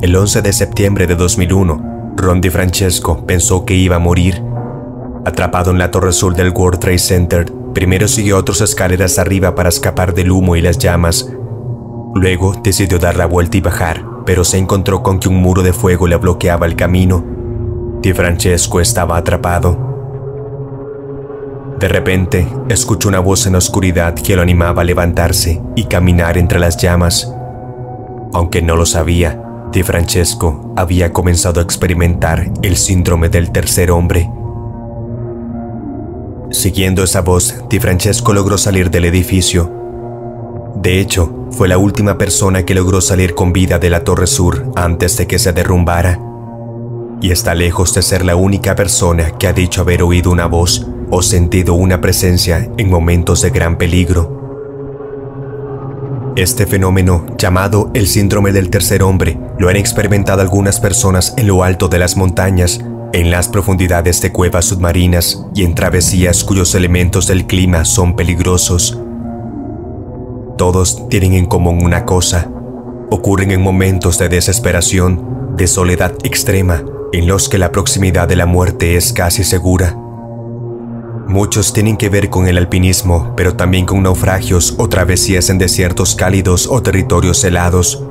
El 11 de septiembre de 2001, Ron DiFrancesco pensó que iba a morir. Atrapado en la torre sur del World Trade Center, primero siguió otras escaleras arriba para escapar del humo y las llamas. Luego decidió dar la vuelta y bajar, pero se encontró con que un muro de fuego le bloqueaba el camino. DiFrancesco estaba atrapado. De repente, escuchó una voz en la oscuridad que lo animaba a levantarse y caminar entre las llamas. Aunque no lo sabía, DiFrancesco había comenzado a experimentar el síndrome del tercer hombre. Siguiendo esa voz, DiFrancesco logró salir del edificio. De hecho, fue la última persona que logró salir con vida de la Torre Sur antes de que se derrumbara. Y está lejos de ser la única persona que ha dicho haber oído una voz o sentido una presencia en momentos de gran peligro. Este fenómeno, llamado el síndrome del tercer hombre, lo han experimentado algunas personas en lo alto de las montañas, en las profundidades de cuevas submarinas y en travesías cuyos elementos del clima son peligrosos. Todos tienen en común una cosa: ocurren en momentos de desesperación, de soledad extrema, en los que la proximidad de la muerte es casi segura. Muchos tienen que ver con el alpinismo, pero también con naufragios o travesías en desiertos cálidos o territorios helados.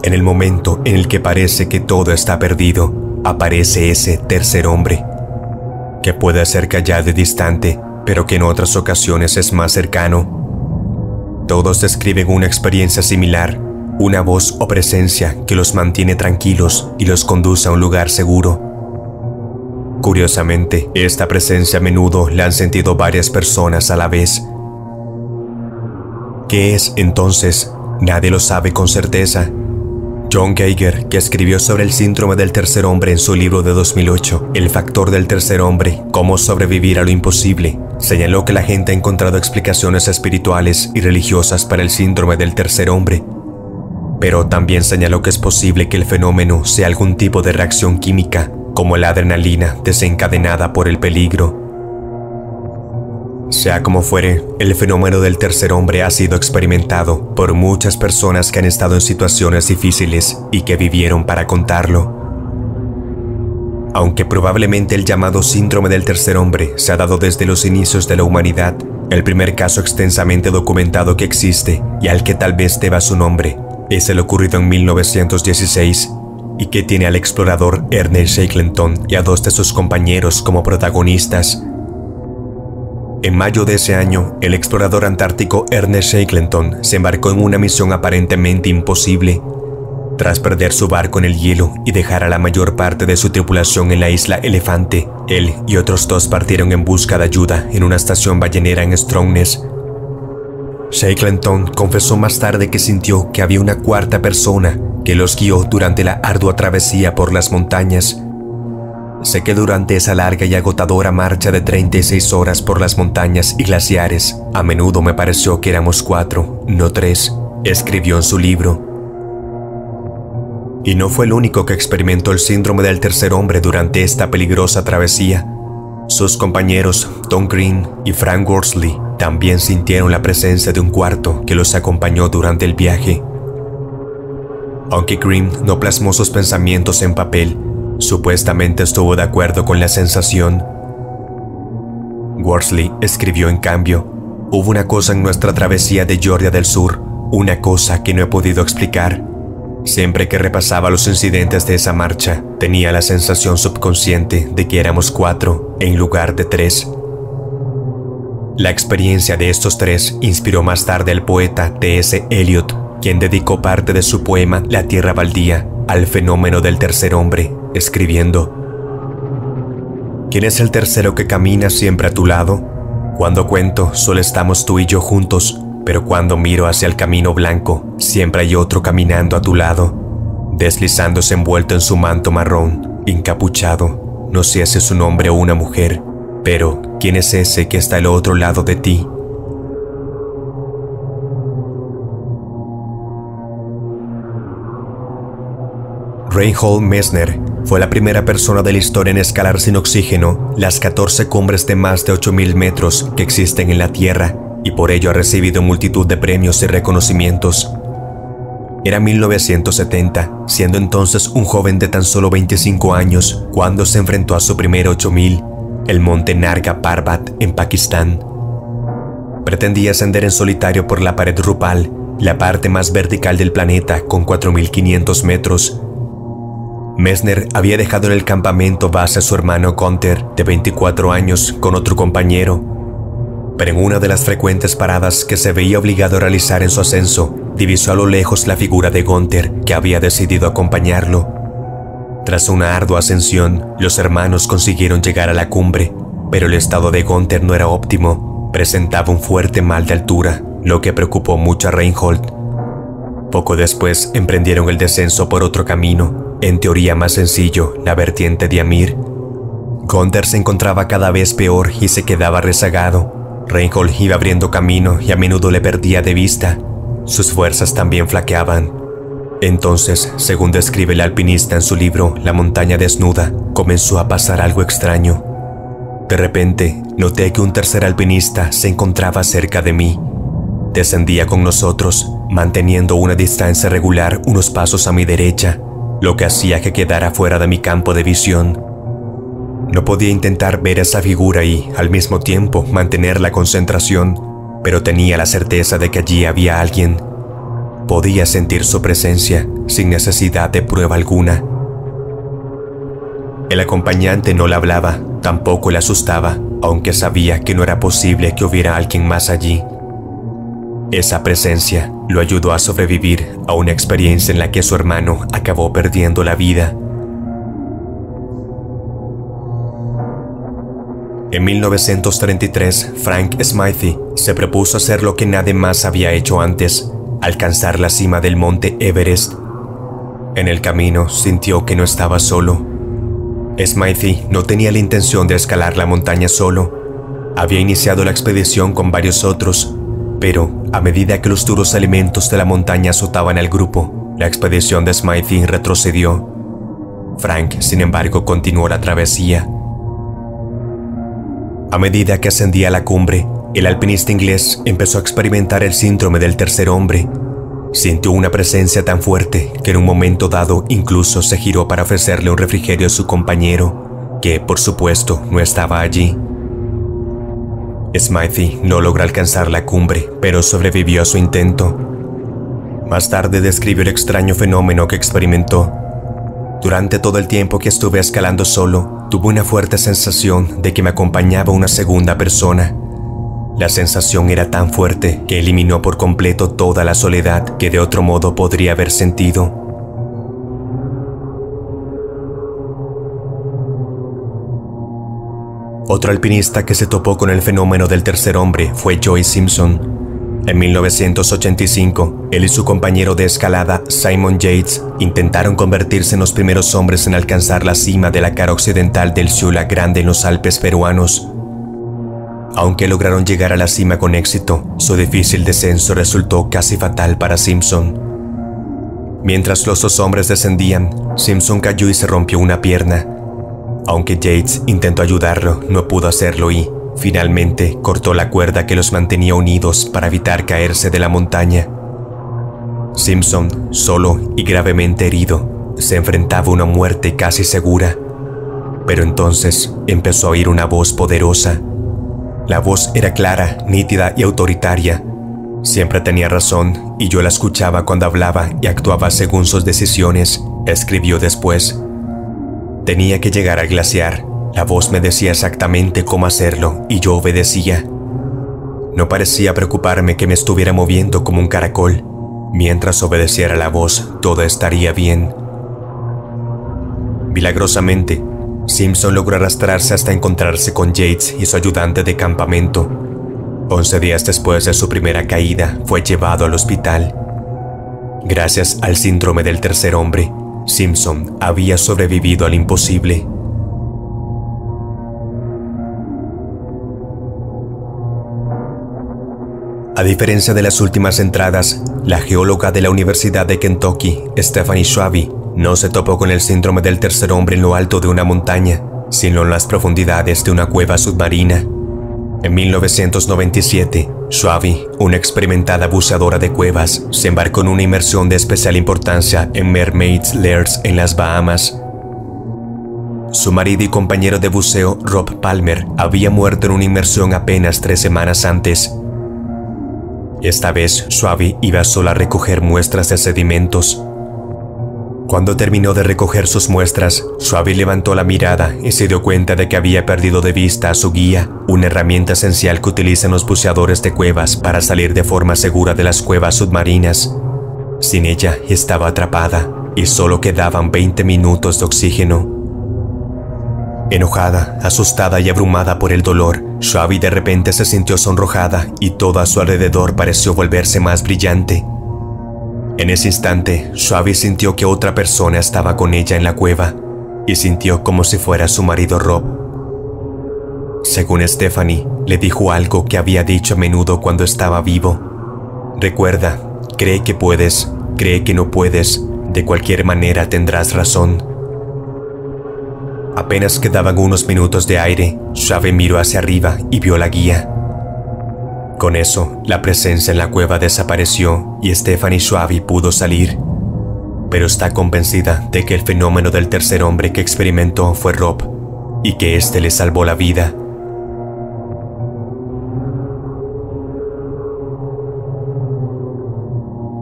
En el momento en el que parece que todo está perdido, aparece ese tercer hombre, que puede ser callado y distante, pero que en otras ocasiones es más cercano. Todos describen una experiencia similar, una voz o presencia que los mantiene tranquilos y los conduce a un lugar seguro. Curiosamente, esta presencia a menudo la han sentido varias personas a la vez. ¿Qué es entonces? Nadie lo sabe con certeza. John Geiger, que escribió sobre el síndrome del tercer hombre en su libro de 2008, El factor del tercer hombre, cómo sobrevivir a lo imposible, señaló que la gente ha encontrado explicaciones espirituales y religiosas para el síndrome del tercer hombre. Pero también señaló que es posible que el fenómeno sea algún tipo de reacción química, como la adrenalina desencadenada por el peligro. Sea como fuere, el fenómeno del tercer hombre ha sido experimentado por muchas personas que han estado en situaciones difíciles y que vivieron para contarlo. Aunque probablemente el llamado síndrome del tercer hombre se ha dado desde los inicios de la humanidad, el primer caso extensamente documentado que existe y al que tal vez deba su nombre es el ocurrido en 1916 y que tiene al explorador Ernest Shackleton y a dos de sus compañeros como protagonistas. En mayo de ese año, el explorador antártico Ernest Shackleton se embarcó en una misión aparentemente imposible. Tras perder su barco en el hielo y dejar a la mayor parte de su tripulación en la isla Elefante, él y otros dos partieron en busca de ayuda en una estación ballenera en Stromness. Shackleton confesó más tarde que sintió que había una cuarta persona que los guió durante la ardua travesía por las montañas. Sé que durante esa larga y agotadora marcha de 36 horas por las montañas y glaciares, a menudo me pareció que éramos 4, no 3, escribió en su libro. Y no fue el único que experimentó el síndrome del tercer hombre durante esta peligrosa travesía. Sus compañeros Tom Green y Frank Worsley también sintieron la presencia de un cuarto que los acompañó durante el viaje. Aunque Green no plasmó sus pensamientos en papel, supuestamente estuvo de acuerdo con la sensación. Worsley escribió en cambio: hubo una cosa en nuestra travesía de Georgia del Sur, una cosa que no he podido explicar. Siempre que repasaba los incidentes de esa marcha, tenía la sensación subconsciente de que éramos 4 en lugar de 3. La experiencia de estos 3 inspiró más tarde al poeta T.S. Eliot, quien dedicó parte de su poema La Tierra Baldía al fenómeno del tercer hombre, escribiendo: ¿quién es el tercero que camina siempre a tu lado? Cuando cuento, solo estamos tú y yo juntos, pero cuando miro hacia el camino blanco, siempre hay otro caminando a tu lado, deslizándose envuelto en su manto marrón, encapuchado. No sé si es un hombre o una mujer, pero ¿quién es ese que está al otro lado de ti? Reinhold Messner fue la primera persona de la historia en escalar sin oxígeno las 14 cumbres de más de 8.000 metros que existen en la Tierra, y por ello ha recibido multitud de premios y reconocimientos. Era 1970, siendo entonces un joven de tan solo 25 años cuando se enfrentó a su primer 8000, el monte Narga Parbat en Pakistán. Pretendía ascender en solitario por la pared Rupal, la parte más vertical del planeta con 4500 metros. Messner había dejado en el campamento base a su hermano Gunther, de 24 años, con otro compañero. Pero en una de las frecuentes paradas que se veía obligado a realizar en su ascenso, divisó a lo lejos la figura de Gunther, que había decidido acompañarlo. Tras una ardua ascensión, los hermanos consiguieron llegar a la cumbre, pero el estado de Gunther no era óptimo. Presentaba un fuerte mal de altura, lo que preocupó mucho a Reinhold. Poco después emprendieron el descenso por otro camino, en teoría más sencillo, la vertiente de Amir. Gunther se encontraba cada vez peor y se quedaba rezagado. Reinhold iba abriendo camino y a menudo le perdía de vista. Sus fuerzas también flaqueaban. Entonces, según describe el alpinista en su libro La montaña desnuda, comenzó a pasar algo extraño. De repente, noté que un tercer alpinista se encontraba cerca de mí. Descendía con nosotros, manteniendo una distancia regular unos pasos a mi derecha, lo que hacía que quedara fuera de mi campo de visión. No podía intentar ver esa figura y, al mismo tiempo, mantener la concentración, pero tenía la certeza de que allí había alguien. Podía sentir su presencia, sin necesidad de prueba alguna. El acompañante no le hablaba, tampoco le asustaba, aunque sabía que no era posible que hubiera alguien más allí. Esa presencia lo ayudó a sobrevivir a una experiencia en la que su hermano acabó perdiendo la vida. En 1933, Frank Smythe se propuso hacer lo que nadie más había hecho antes, alcanzar la cima del monte Everest. En el camino sintió que no estaba solo. Smythe no tenía la intención de escalar la montaña solo. Había iniciado la expedición con varios otros, pero a medida que los duros elementos de la montaña azotaban al grupo, la expedición de Smythe retrocedió. Frank, sin embargo, continuó la travesía. A medida que ascendía a la cumbre, el alpinista inglés empezó a experimentar el síndrome del tercer hombre. Sintió una presencia tan fuerte que en un momento dado incluso se giró para ofrecerle un refrigerio a su compañero, que por supuesto no estaba allí. Smythe no logró alcanzar la cumbre, pero sobrevivió a su intento. Más tarde describió el extraño fenómeno que experimentó. Durante todo el tiempo que estuve escalando solo, tuve una fuerte sensación de que me acompañaba una segunda persona. La sensación era tan fuerte que eliminó por completo toda la soledad que de otro modo podría haber sentido. Otro alpinista que se topó con el fenómeno del tercer hombre fue Joy Simpson. En 1985, él y su compañero de escalada, Simon Yates, intentaron convertirse en los primeros hombres en alcanzar la cima de la cara occidental del Ciula Grande en los Alpes peruanos. Aunque lograron llegar a la cima con éxito, su difícil descenso resultó casi fatal para Simpson. Mientras los dos hombres descendían, Simpson cayó y se rompió una pierna. Aunque Yates intentó ayudarlo, no pudo hacerlo y, finalmente, cortó la cuerda que los mantenía unidos para evitar caerse de la montaña. Simpson, solo y gravemente herido, se enfrentaba a una muerte casi segura. Pero entonces empezó a oír una voz poderosa. La voz era clara, nítida y autoritaria. Siempre tenía razón y yo la escuchaba cuando hablaba y actuaba según sus decisiones, escribió después. Tenía que llegar al glaciar. La voz me decía exactamente cómo hacerlo y yo obedecía. No parecía preocuparme que me estuviera moviendo como un caracol. Mientras obedeciera la voz, todo estaría bien. Milagrosamente, Simpson logró arrastrarse hasta encontrarse con Yates y su ayudante de campamento. 11 días después de su primera caída, fue llevado al hospital. Gracias al síndrome del tercer hombre, Simpson había sobrevivido al imposible. A diferencia de las últimas entradas, la geóloga de la Universidad de Kentucky, Stephanie Schwabe, no se topó con el síndrome del tercer hombre en lo alto de una montaña, sino en las profundidades de una cueva submarina. En 1997, Schwabi, una experimentada buceadora de cuevas, se embarcó en una inmersión de especial importancia en Mermaid's Lairs en las Bahamas. Su marido y compañero de buceo, Rob Palmer, había muerto en una inmersión apenas 3 semanas antes. Esta vez, Schwabi iba solo a recoger muestras de sedimentos. Cuando terminó de recoger sus muestras, Schwabi levantó la mirada y se dio cuenta de que había perdido de vista a su guía, una herramienta esencial que utilizan los buceadores de cuevas para salir de forma segura de las cuevas submarinas. Sin ella, estaba atrapada y solo quedaban 20 minutos de oxígeno. Enojada, asustada y abrumada por el dolor, Schwabi de repente se sintió sonrojada y todo a su alrededor pareció volverse más brillante. En ese instante, Schwabi sintió que otra persona estaba con ella en la cueva y sintió como si fuera su marido Rob. Según Stephanie, le dijo algo que había dicho a menudo cuando estaba vivo. Recuerda, cree que puedes, cree que no puedes, de cualquier manera tendrás razón. Apenas quedaban unos minutos de aire, Schwabi miró hacia arriba y vio la guía. Con eso, la presencia en la cueva desapareció y Stephanie Schwabi pudo salir. Pero está convencida de que el fenómeno del tercer hombre que experimentó fue Rob y que éste le salvó la vida.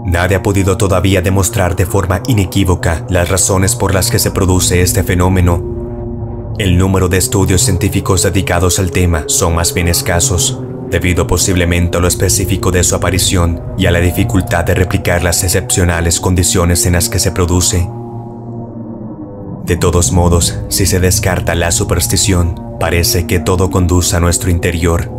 Nadie ha podido todavía demostrar de forma inequívoca las razones por las que se produce este fenómeno. El número de estudios científicos dedicados al tema son más bien escasos, debido posiblemente a lo específico de su aparición y a la dificultad de replicar las excepcionales condiciones en las que se produce. De todos modos, si se descarta la superstición, parece que todo conduce a nuestro interior.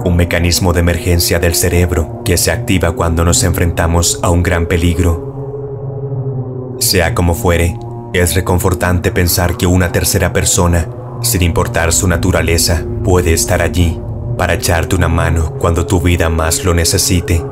Un mecanismo de emergencia del cerebro que se activa cuando nos enfrentamos a un gran peligro. Sea como fuere, es reconfortante pensar que una tercera persona, sin importar su naturaleza, puede estar allí para echarte una mano cuando tu vida más lo necesite.